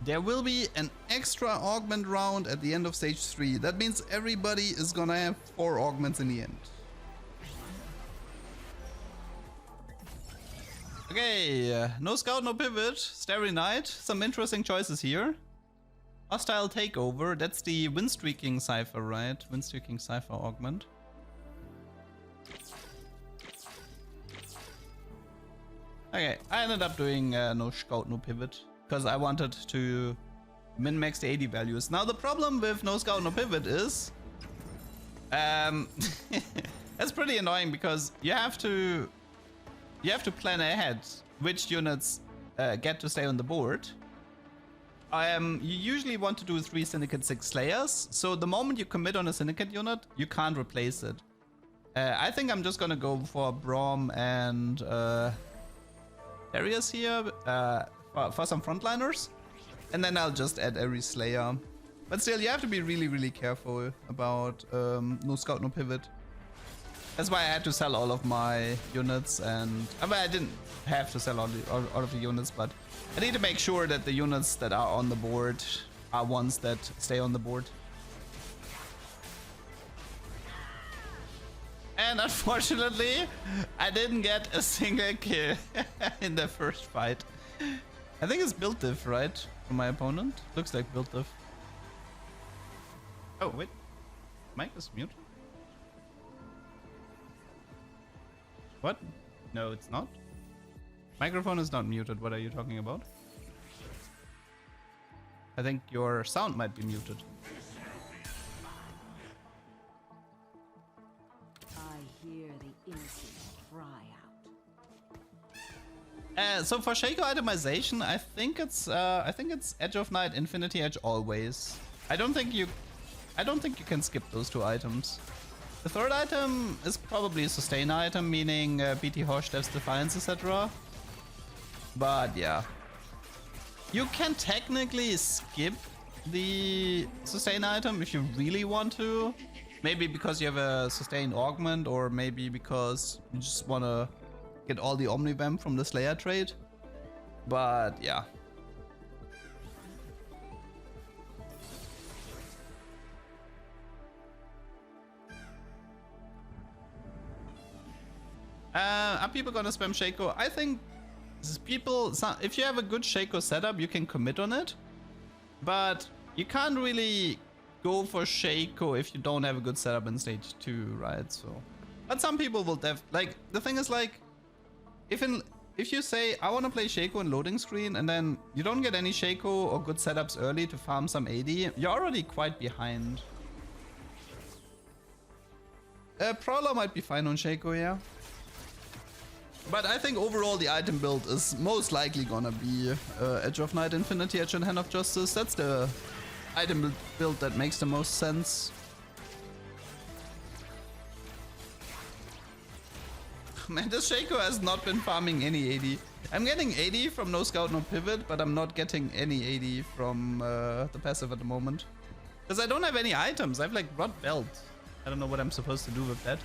there will be an extra augment round at the end of stage 3. That means everybody is gonna have 4 augments in the end. Okay, no scout, no pivot. Starry Night, some interesting choices here. Hostile Takeover, that's the Windstreaking Cypher, right? Windstreaking Cypher augment. Okay, I ended up doing no scout, no pivot, because I wanted to min-max the AD values. Now the problem with no scout, no pivot is... that's pretty annoying because you have to plan ahead which units get to stay on the board. You usually want to do 3 Syndicate Slayers, so the moment you commit on a Syndicate unit, you can't replace it. I think I'm just gonna go for Braum and Darius here for some frontliners, and then I'll just add every Slayer. But still, you have to be really, really careful about no scout, no pivot. That's why I had to sell all of my units, and I mean, I didn't have to sell all of the units, but I need to make sure that the units that are on the board are ones that stay on the board. And unfortunately, I didn't get a single kill in the first fight. I think it's build diff, right? From my opponent. Looks like build diff. Oh, wait. Mic is muted. What? No, it's not. Microphone is not muted. What are you talking about? I think your sound might be muted. I hear the innocent cry out. So for Shaco itemization, I think it's Edge of Night, Infinity Edge always. I don't think you can skip those 2 items. The third item is probably a sustain item, meaning BT Hosh, Dev's Defiance, etc. But yeah. You can technically skip the sustain item if you really want to. Maybe because you have a sustain augment, or maybe because you just want to get all the Omnivamp from the Slayer trade. But yeah. Are people gonna spam Shaco? I think if you have a good Shaco setup, you can commit on it. But you can't really go for Shaco if you don't have a good setup in stage 2, right? So, but some people will like, the thing is, like, if you say I want to play Shaco in loading screen and then you don't get any Shaco or good setups early to farm some AD, you're already quite behind. Prowler might be fine on Shaco, yeah. But I think overall the item build is most likely gonna be Edge of Night, Infinity Edge, and Hand of Justice. That's the item build that makes the most sense. Man, this Shaco has not been farming any AD. I'm getting AD from no scout, no pivot, but I'm not getting any AD from the passive at the moment. Because I don't have any items. I have like Rod Belt. I don't know what I'm supposed to do with that.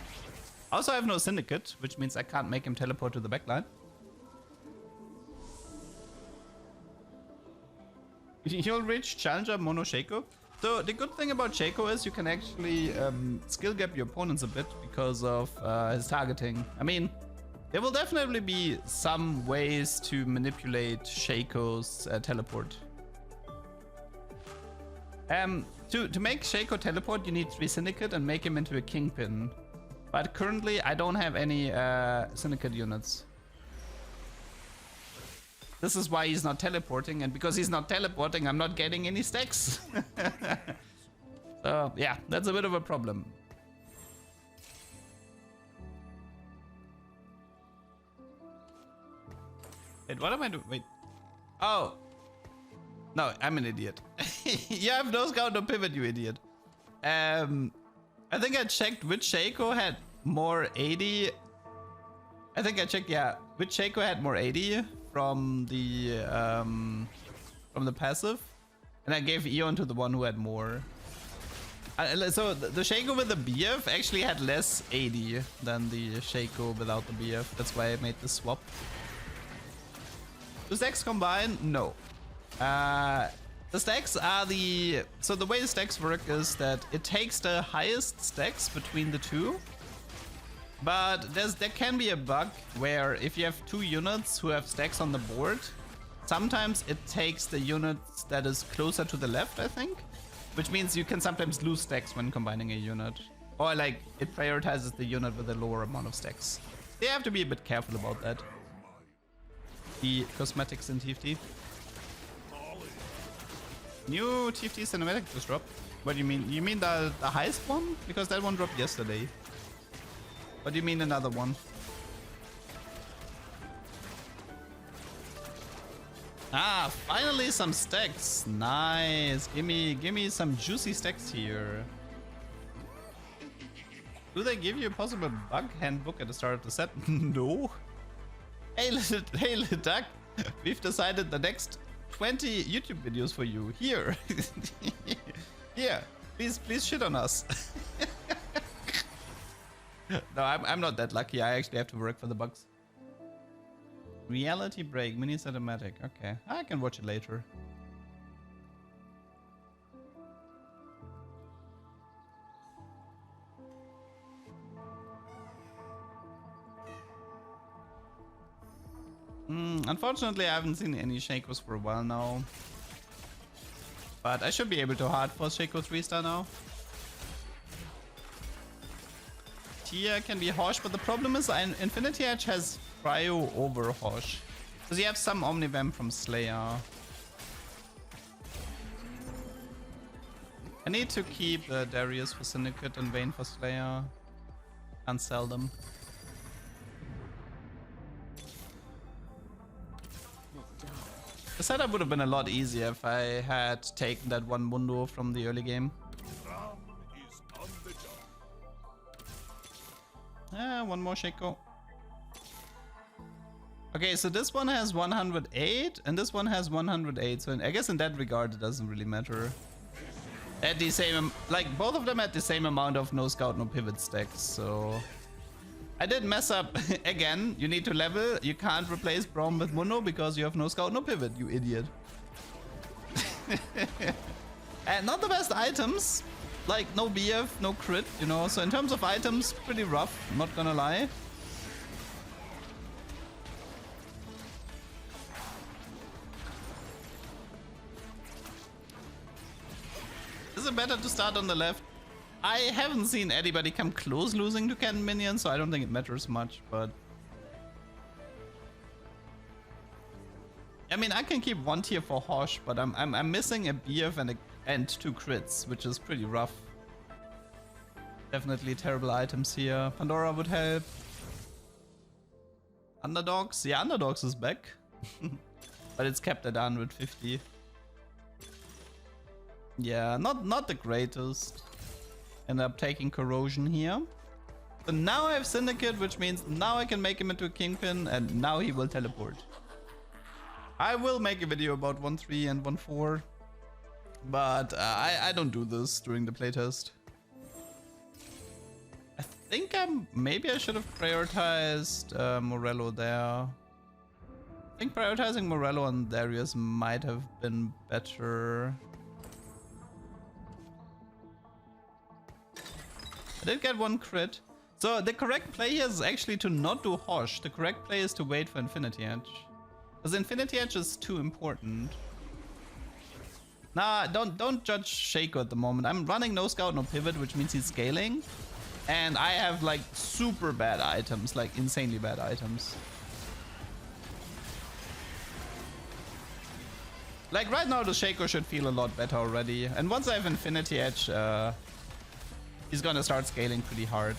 Also, I have no Syndicate, which means I can't make him teleport to the backline. You'll reach Challenger Mono Shaco. So the good thing about Shaco is you can actually skill gap your opponents a bit because of his targeting. I mean, there will definitely be some ways to manipulate Shaco's teleport. To make Shaco teleport, you need 3 Syndicate and make him into a Kingpin. But currently, I don't have any Syndicate units. This is why he's not teleporting, and because he's not teleporting, I'm not getting any stacks. So, yeah, that's a bit of a problem. Wait, what am I doing? Wait. Oh. No, I'm an idiot. You have no scout, no pivot, you idiot. I think I checked which Shaco had more 80. I think I checked, yeah, which Shaco had more 80 from the passive, and I gave Eon to the one who had more. So the Shaco with the BF actually had less 80 than the Shaco without the BF. That's why I made the swap. Do stacks combine? No. The stacks are the... So the way the stacks work is that it takes the highest stacks between the two. But there can be a bug where if you have two units who have stacks on the board, sometimes it takes the units that is closer to the left, I think. Which means you can sometimes lose stacks when combining a unit. Or like, it prioritizes the unit with a lower amount of stacks. They have to be a bit careful about that. The cosmetics in TFT. New TFT cinematic just dropped. What do you mean? You mean the highest one? Because that one dropped yesterday. What do you mean another one? Ah, finally some stacks. Nice. Gimme some juicy stacks here. Do they give you a possible bug handbook at the start of the set? No. Hey, little duck. We've decided the next 20 YouTube videos for you. Here. Here. Please shit on us. No, I'm not that lucky. I actually have to work for the bugs. Reality break, mini cinematic. Okay, I can watch it later. Unfortunately, I haven't seen any Shacos for a while now. But I should be able to hard force Shaco 3-star now. Tia can be Hosh, but the problem is Infinity Edge has Cryo over Hosh. Because you have some Omnivamp from Slayer. I need to keep Darius for Syndicate and Vayne for Slayer. Can't sell them. The setup would have been a lot easier if I had taken that one Mundo from the early game. One more Shaco. Okay, so this one has 108 and this one has 108. So I guess in that regard it doesn't really matter. At the same, like both of them at the same amount of no scout, no pivot stacks. So I did mess up again. You need to level. You can't replace Braum with Mundo because you have no scout, no pivot, you idiot. And not the best items. Like no BF, no crit, you know. So in terms of items, pretty rough, not gonna lie. Is it better to start on the left? I haven't seen anybody come close losing to cannon minions, so I don't think it matters much, but... I mean, I can keep one tier for Hosh, but I'm missing a BF and two crits, which is pretty rough. Definitely terrible items here. Pandora would help. Underdogs? Yeah, Underdogs is back. But it's kept at 150. Yeah, not the greatest. End up taking Corrosion here. So now I have Syndicate, which means now I can make him into a Kingpin, and now he will teleport. I will make a video about 1-3 and 1-4, but I don't do this during the playtest. I think maybe I should have prioritized Morello there. I think prioritizing Morello and Darius might have been better. I did get one crit. So the correct play here is actually to not do Hosh. The correct play is to wait for Infinity Edge. Because Infinity Edge is too important. Nah, don't judge Shaco at the moment. I'm running no scout, no pivot, which means he's scaling. And I have like super bad items, like insanely bad items. Like right now the Shaco should feel a lot better already. And once I have Infinity Edge, he's gonna start scaling pretty hard.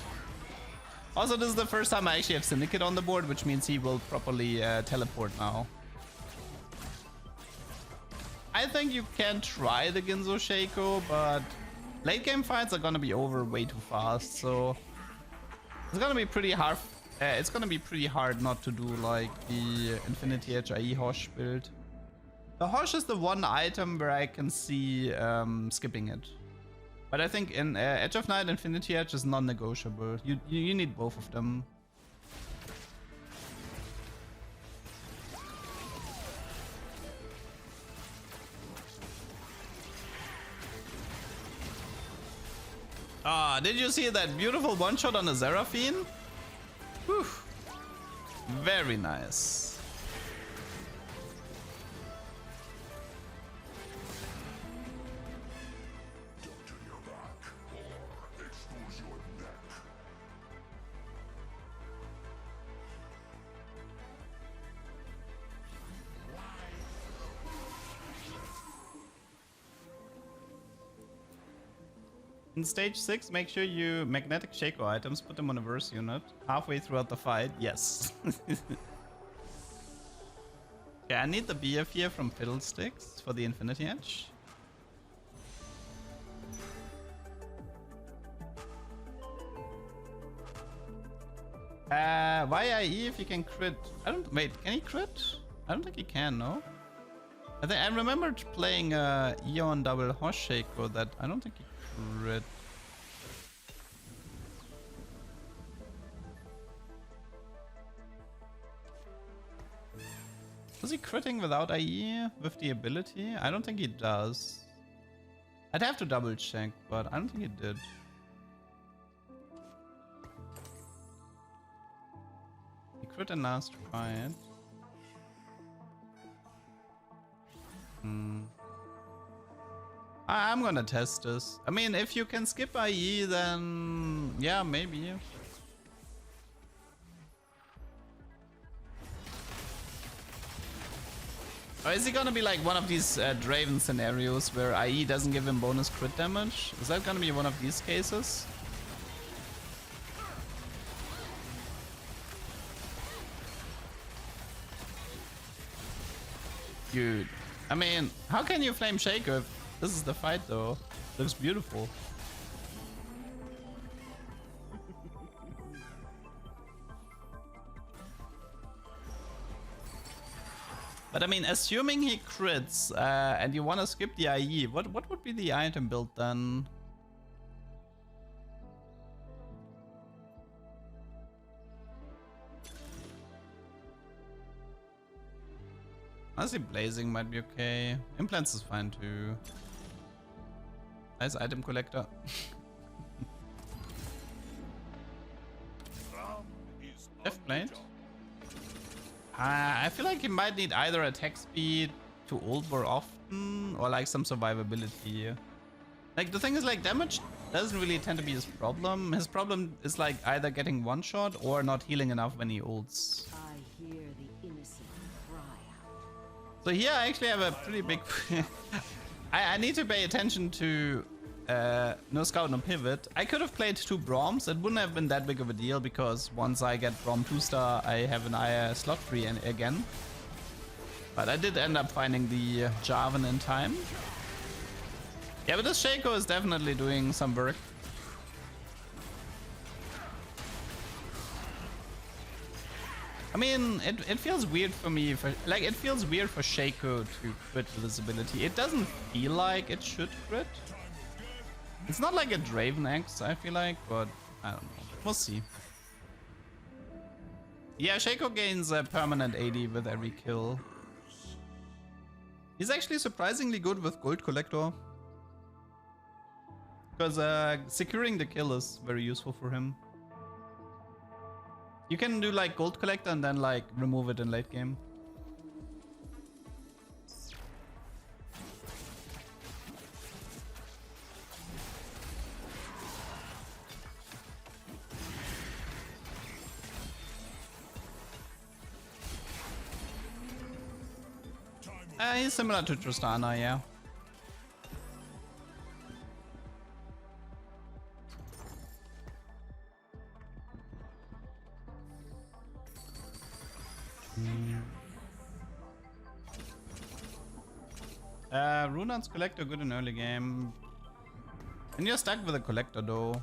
Also, this is the first time I actually have Syndicate on the board, which means he will properly teleport now. I think you can try the Ginzo Shaco, but late game fights are gonna be over way too fast, so it's gonna be pretty hard. It's gonna be pretty hard not to do like the Infinity Edge IE Hosh build. The Hosh is the one item where I can see skipping it. But I think in Edge of Night, Infinity Edge is non-negotiable. You need both of them. Ah, did you see that beautiful one shot on the Seraphine? Whew. Very nice. In stage 6, make sure you magnetic Shaco items, put them on a verse unit halfway throughout the fight. Yes. Okay, I need the BF here from Fiddlesticks for the Infinity Edge. Why IE if you can crit? I don't wait. Can he crit? I don't think he can. No. I remembered playing Eon double Hosh Shaco that I don't think he crit. Was he critting without IE with the ability? I don't think he does. I'd have to double check, but I don't think he did. He crit in last fight. I'm gonna test this. I mean, if you can skip IE, then yeah, maybe. Or is he gonna be like one of these Draven scenarios where IE doesn't give him bonus crit damage? Is that gonna be one of these cases? Dude, I mean, how can you flame Shaco if this is the fight though? Looks beautiful. But I mean, assuming he crits and you want to skip the IE, what would be the item build then? Honestly, Blazing might be okay. Implants is fine too. Nice item collector. Left plate. I feel like he might need either attack speed to ult more often or like some survivability. Like the thing is, like, damage doesn't really tend to be his problem. His problem is like either getting one shot or not healing enough when he ults. I hear the innocent cry out. So here I actually have a pretty big... I need to pay attention to no scout, no pivot. I could have played 2 Broms. It wouldn't have been that big of a deal because once I get Brom 2-star, I have an slot free again. But I did end up finding the Jarvan in time. Yeah, but this Shaco is definitely doing some work. I mean, it feels weird for me. It feels weird for Shaco to crit with this ability. It doesn't feel like it should crit. It's not like a Draven X, I feel like, but I don't know. We'll see. Yeah, Shaco gains a permanent 80 with every kill. He's actually surprisingly good with Gold Collector. Because securing the kill is very useful for him. You can do like Gold Collector and then like remove it in late game. He's similar to Tristana, yeah. Runan's Collector good in early game. And you're stuck with a Collector though.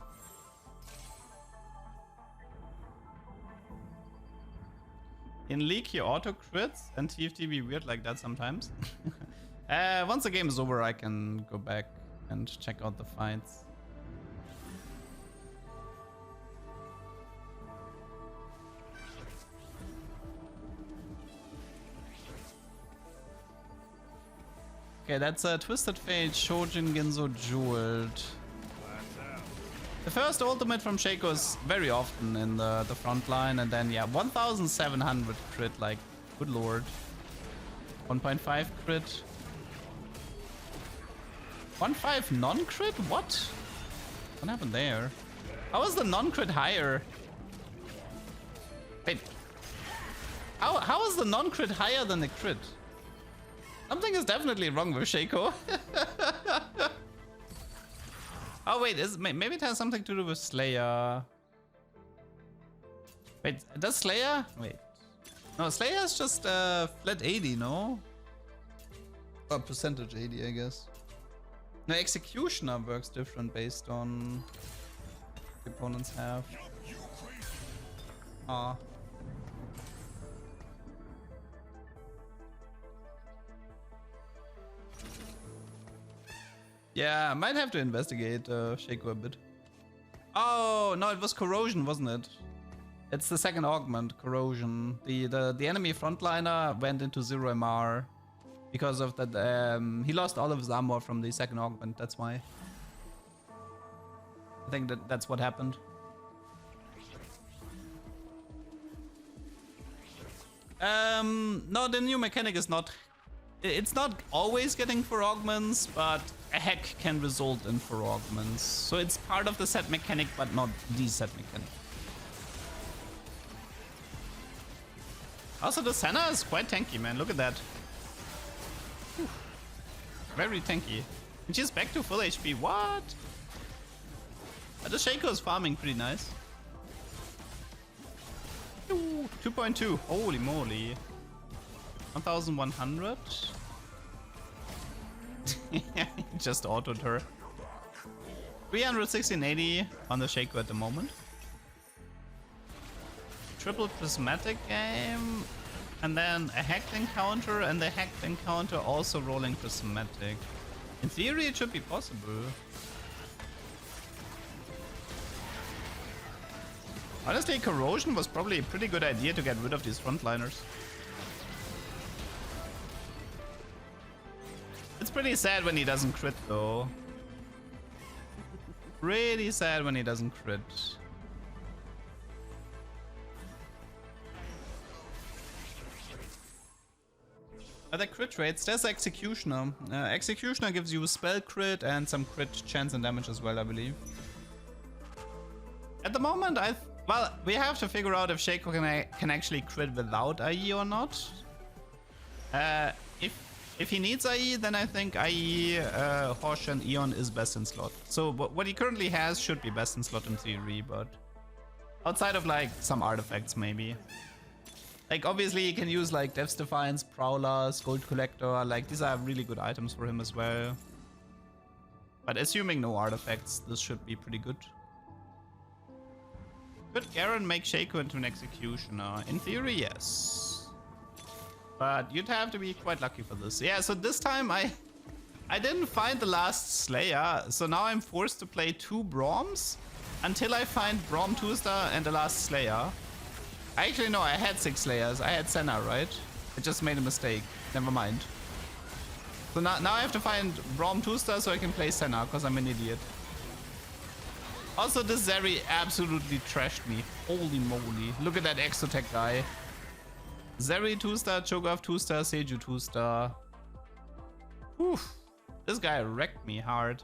In League he auto crits and TFT be weird like that sometimes. Once the game is over I can go back and check out the fights. Okay, that's a Twisted Fate, Shojin, Ginzo, Jeweled. The first ultimate from Shaco is very often in the front line, and then yeah, 1700 crit, like, good lord. 1.5 crit. 1.5 non-crit? What? What happened there? How is the non-crit higher? Wait. How is the non-crit higher than the crit? Something is definitely wrong with Shaco. Oh wait, maybe it has something to do with Slayer. Wait, does Slayer? Wait. No, Slayer is just flat 80, no? Or percentage 80, I guess. No, Executioner works different based on the opponents have. Ah. Yeah, I might have to investigate Shaco a bit. Oh, no, it was Corrosion, wasn't it? It's the second augment, Corrosion. The enemy frontliner went into 0 MR because of that. He lost all of his armor from the second augment, that's why. I think that's what happened. No, the new mechanic is not... It's not always getting 4 augments, but a hack can result in 4 augments. So it's part of the set mechanic, but not the set mechanic. Also, the Senna is quite tanky, man. Look at that. Whew. Very tanky. And she's back to full HP. What? But the Shaco is farming pretty nice. 2.2. Holy moly. 1100. Just autoed her. 31680 on the Shaco at the moment. Triple Prismatic game. And then a hacked encounter, and the hacked encounter also rolling Prismatic. In theory, it should be possible. Honestly, Corrosion was probably a pretty good idea to get rid of these frontliners. It's pretty sad when he doesn't crit, though. Pretty sad when he doesn't crit. Other crit rates, there's Executioner. Executioner gives you spell crit and some crit chance and damage as well, I believe. At the moment, well, we have to figure out if Shaco can actually crit without IE or not. If he needs IE, then I think IE, Hosh and Eon is best in slot. So what he currently has should be best in slot in theory, but outside of like some artifacts maybe. Like obviously he can use like Death's Defiance, Prowlers, Gold Collector, like these are really good items for him as well. But assuming no artifacts, this should be pretty good. Could Garen make Shaco into an Executioner? In theory, yes. But you'd have to be quite lucky for this. Yeah, so this time I didn't find the last Slayer, so now I'm forced to play 2 Broms until I find Brom 2-star and the last Slayer. Actually, no, I had 6 Slayers. I had Senna, right? I just made a mistake. Never mind. So now I have to find Brom 2-star so I can play Senna, because I'm an idiot. Also, this Zeri absolutely trashed me. Holy moly. Look at that Exotech guy. Zeri 2-star, Cho'Gath 2-star, Seju 2-star. Whew. This guy wrecked me hard.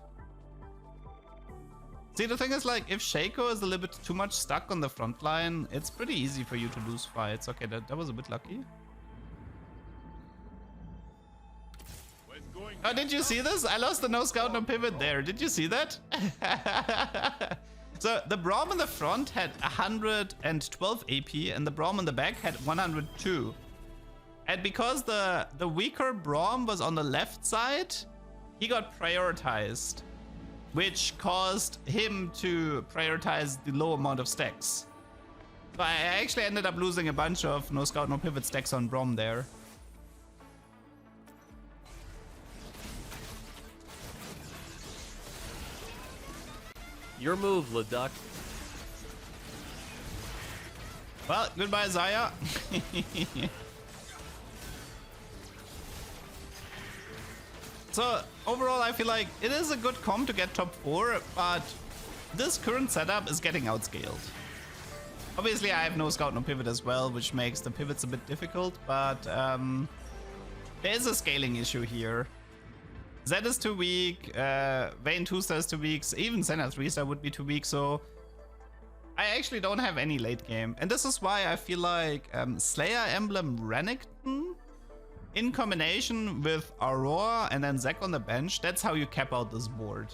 See, the thing is, like, if Shaco is a little bit too much stuck on the front line, it's pretty easy for you to lose fights. Okay, that was a bit lucky. Oh, did you see this? I lost the no scout, no pivot there. Did you see that? So the Braum in the front had 112 AP and the Braum in the back had 102. And because the weaker Braum was on the left side, he got prioritized, which caused him to prioritize the low amount of stacks. So I actually ended up losing a bunch of no scout, no pivot stacks on Braum there. Your move, Leduc. Well, goodbye, Zaya. So overall, I feel like it is a good comp to get top 4, but this current setup is getting outscaled. Obviously, I have no scout, no pivot as well, which makes the pivots a bit difficult, but there is a scaling issue here. Zed is too weak, Vayne 2-star is too weak, even Senna 3-star would be too weak, so I actually don't have any late game. And this is why I feel like Slayer Emblem Renekton in combination with Aurora and then Zac on the bench, that's how you cap out this board.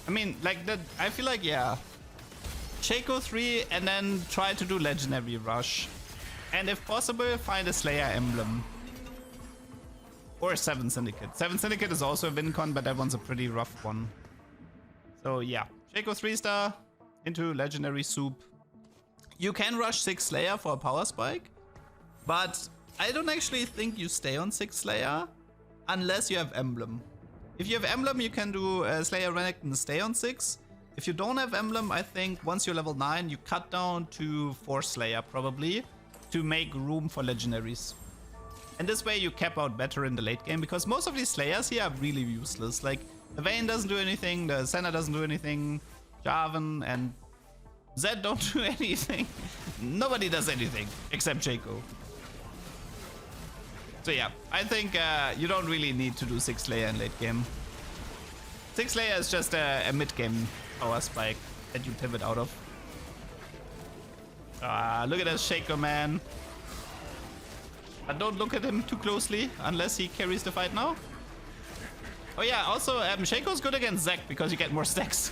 I mean, like that. I feel like, yeah, Shaco 3 and then try to do Legendary Rush. And if possible, find a Slayer Emblem. Or 7 Syndicate. 7 Syndicate is also a win con, but that one's a pretty rough one. So yeah, Shaco 3-star into Legendary Soup. You can rush 6 Slayer for a power spike, but I don't actually think you stay on 6 Slayer unless you have Emblem. If you have Emblem, you can do Slayer Renekton and stay on 6. If you don't have Emblem, I think once you're level 9, you cut down to 4 Slayer probably to make room for Legendaries. And this way you cap out better in the late game, because most of these Slayers here are really useless. Like, the Vayne doesn't do anything, the Senna doesn't do anything, Jarvan and Zed don't do anything. Nobody does anything except Shaco. So yeah, I think you don't really need to do 6 Slayer in late game. 6 Slayer is just a mid-game power spike that you pivot out of. Look at that Shaco, man. But don't look at him too closely unless he carries the fight now. Oh yeah, also Shaco's good against Zac because you get more stacks.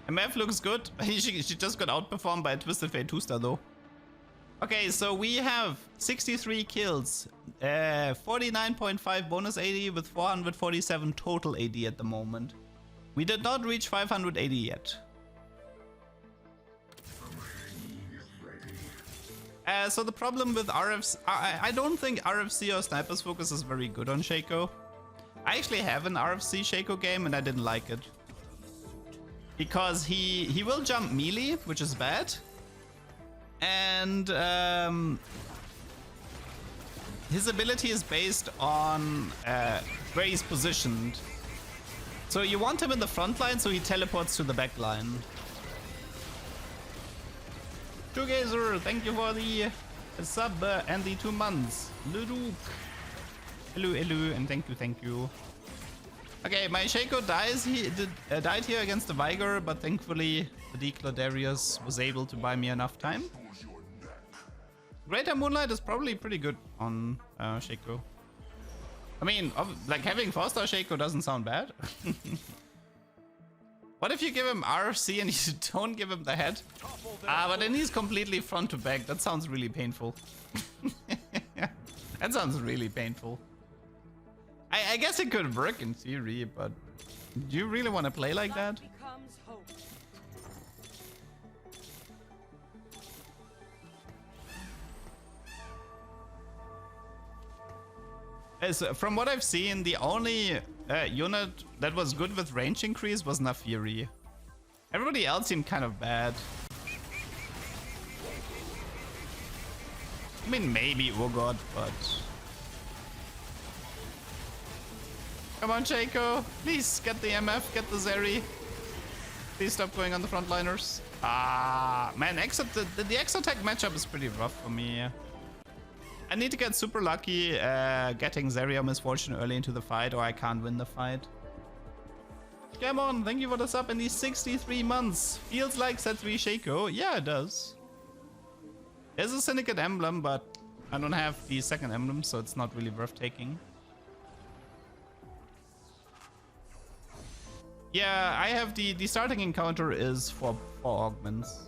MF looks good. She just got outperformed by a Twisted Fate 2-star though. Okay, so we have 63 kills, 49.5 bonus AD with 447 total AD at the moment. We did not reach 580 yet. So the problem with RFC, I don't think RFC or Sniper's Focus is very good on Shaco. I actually have an RFC Shaco game and I didn't like it. Because he will jump melee, which is bad. And his ability is based on where he's positioned. So you want him in the front line, so he teleports to the back line. Shoegazer, thank you for the sub and the 2 months. Luduk. Hello, hello, and thank you. Okay, my Shaco died here against the Viger, but thankfully the Declodarius was able to buy me enough time. Greater Moonlight is probably pretty good on Shaco. I mean, like having 4-star Shaco doesn't sound bad. What if you give him RFC and you don't give him the head? But then he's completely front to back. That sounds really painful. That sounds really painful. I guess it could work in theory, but do you really want to play like that? So from what I've seen, the only unit that was good with range increase was Naafiri. Everybody else seemed kind of bad. I mean, maybe Urgot, but... Come on, Shaco. Please get the MF, get the Zeri. Please stop going on the frontliners. Man, the Exotech matchup is pretty rough for me. I need to get super lucky getting Zeri or Misfortune early into the fight, or I can't win the fight. Come on, thank you for the sub in these 63 months. Feels like set 3 Shaco. Yeah, it does. There's a Syndicate emblem, but I don't have the second emblem, so it's not really worth taking. Yeah, I have the starting encounter is for augments.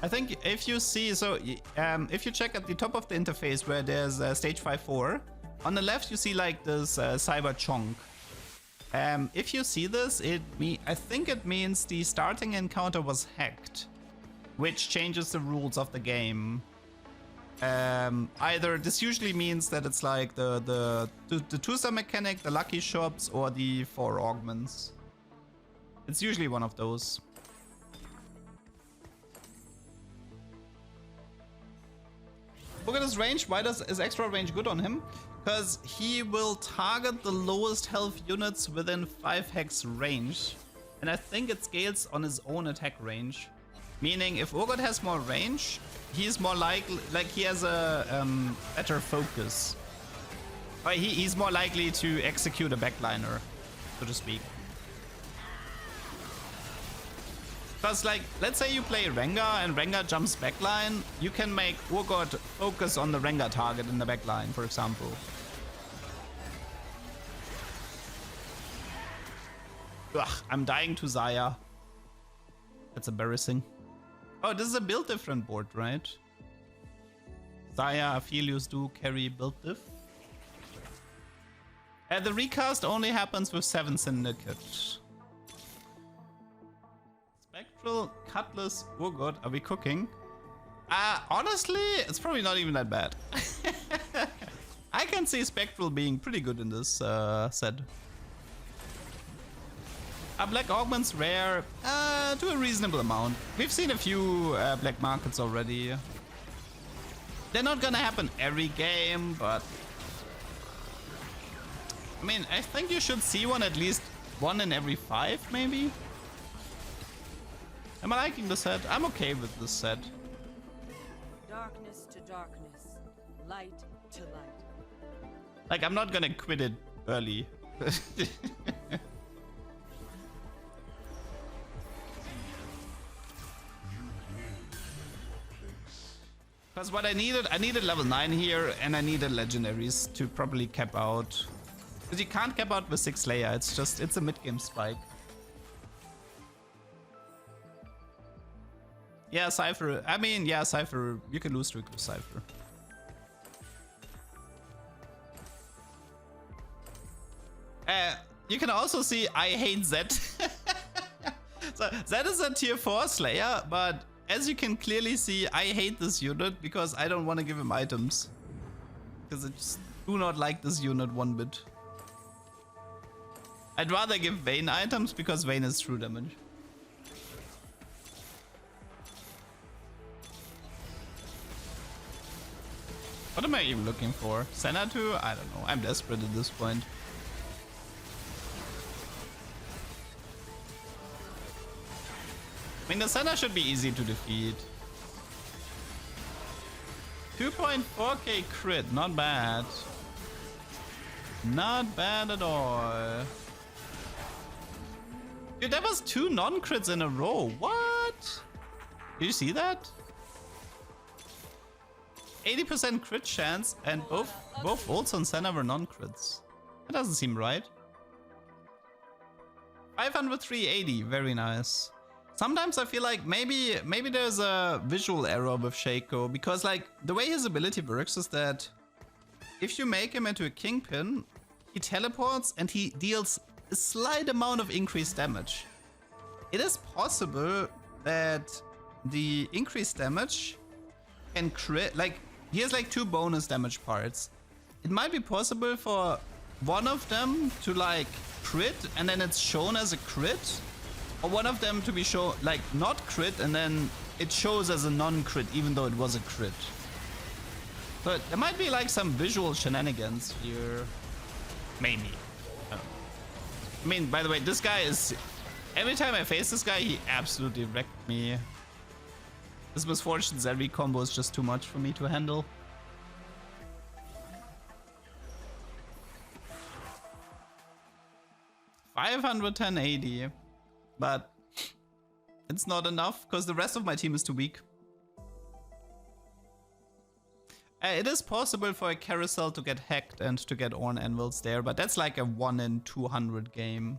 I think if you see, so if you check at the top of the interface where there's stage 5-4, on the left you see like this cyber chunk. If you see this, I think it means the starting encounter was hacked, which changes the rules of the game. Either this usually means that it's like the two-star mechanic, the lucky shops, or the 4 augments. It's usually one of those. Look at his range. Why is extra range good on him? Because he will target the lowest health units within 5 hex range. And I think it scales on his own attack range. Meaning if Urgot has more range, he's more likely, like he has a better focus. Or he's more likely to execute a backliner, so to speak. Because, like, let's say you play Rengar and Rengar jumps backline, you can make Urgot focus on the Rengar target in the backline, for example. Ugh, I'm dying to Xayah. That's embarrassing. Oh, this is a build different board, right? Xayah, Aphelios do carry build diff. The recast only happens with 7 Syndicate. Spectral, Cutlass, Urgot. Are we cooking? Honestly, it's probably not even that bad. I can see Spectral being pretty good in this set. Black Augment's rare to a reasonable amount. We've seen a few black markets already. They're not gonna happen every game, but I mean, I think you should see one at least 1 in every 5, maybe. Am I liking the set? I'm okay with this set. Darkness to darkness, light to light. Like, I'm not gonna quit it early. Because what I needed level 9 here, and I needed legendaries to properly cap out. Because you can't cap out with 6 Slayer, it's a mid-game spike. Yeah, Cypher. I mean, yeah, Cypher. You can lose streak with Cypher. You can also see I hate Zed. So Zed is a tier 4 Slayer, but as you can clearly see, I hate this unit because I don't want to give him items. Because I just do not like this unit one bit. I'd rather give Vayne items because Vayne is true damage. What am I even looking for? Senna 2? I don't know. I'm desperate at this point. I mean, the Senna should be easy to defeat. 2.4k crit. Not bad. Not bad at all. Dude, that was 2 non-crits in a row. What? Did you see that? 80% crit chance, and both ults on Senna were non-crits. That doesn't seem right. 500 380, very nice. Sometimes I feel like maybe there's a visual error with Shaco, because like the way his ability works is that if you make him into a kingpin, he teleports and he deals a slight amount of increased damage. It is possible that the increased damage can crit, like he has like 2 bonus damage parts. It might be possible for one of them to like crit and then it's shown as a crit, or one of them to be shown like not crit and then it shows as a non-crit even though it was a crit. But there might be like some visual shenanigans here. Maybe. I mean, by the way, this guy is... Every time I face this guy, he absolutely wrecked me. This Misfortune Zeri combo is just too much for me to handle. $510.80, but it's not enough because the rest of my team is too weak. It is possible for a Carousel to get hacked and to get Ornn Anvils there, but that's like a 1 in 200 game.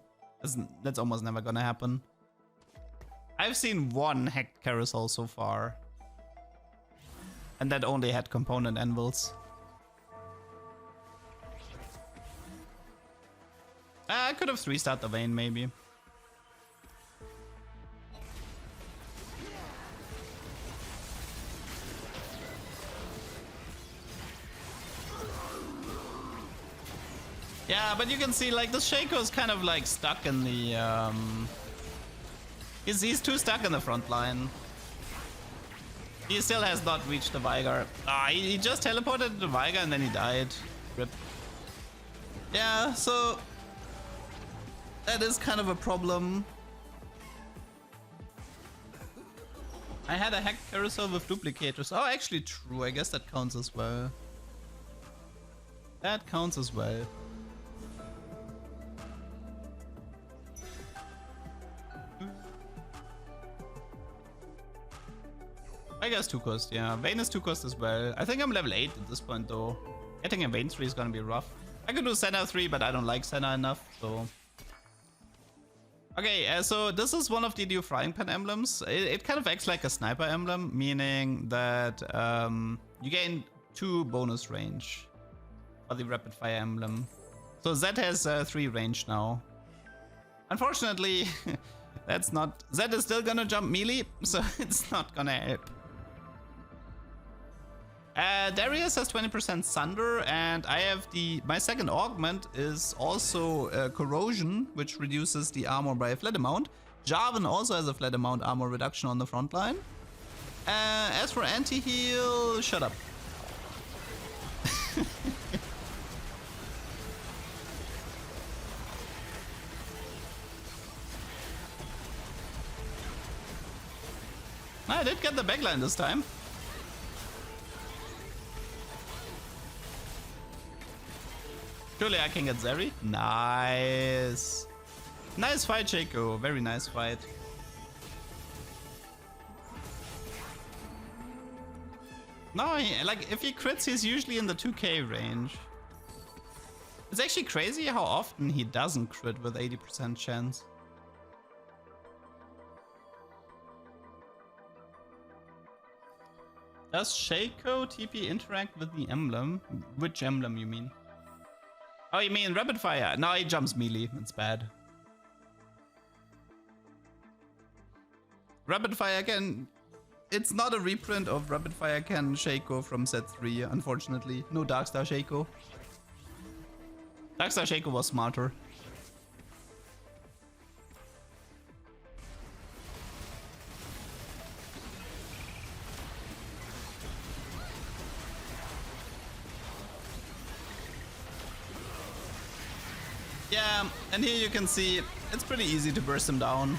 That's almost never gonna happen. I've seen 1 hacked Carousel so far, and that only had component Anvils. I could have 3-starred the Vayne maybe. Yeah, but you can see like this Shaco is kind of like stuck in the he's too stuck in the front line. He still has not reached the Vigar. He just teleported to the Vigar and then he died. Rip. Yeah, so that is kind of a problem. I had a hacked carousel with duplicators. Oh, actually true. I guess that counts as well. That counts as well. I guess 2 cost, yeah. Vayne is 2 cost as well. I think I'm level 8 at this point though. Getting a Vayne 3 is gonna be rough. I could do Senna 3, but I don't like Senna enough, so... Okay, so this is one of the new frying pan emblems. It kind of acts like a sniper emblem, meaning that you gain 2 bonus range for the rapid fire emblem. So Zed has 3 range now. Unfortunately, that's not... Zed is still gonna jump melee, so it's not gonna help. Darius has 20% Sunder, and I have my second augment is also Corrosion, which reduces the armor by a flat amount. Jarvan also has a flat amount armor reduction on the front line. As for anti-heal, shut up. I did get the backline this time. Surely I can get Zeri. Nice. Nice fight, Shaco. Very nice fight. No, like if he crits, he's usually in the 2k range. It's actually crazy how often he doesn't crit with 80% chance. Does Shaco TP interact with the emblem? Which emblem you mean? Oh, you mean rapid fire? No, he jumps melee. It's bad. Rapid fire can... It's not a reprint of rapid fire can Shaco from set 3, unfortunately. No Darkstar Shaco. Darkstar Shaco was smarter. Yeah, and here you can see it's pretty easy to burst him down.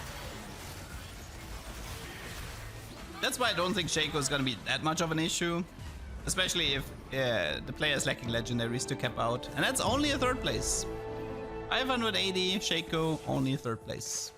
That's why I don't think Shaco is gonna be that much of an issue, especially if the player is lacking legendaries to cap out, and that's only a 3rd place. 580 Shaco, only 3rd place.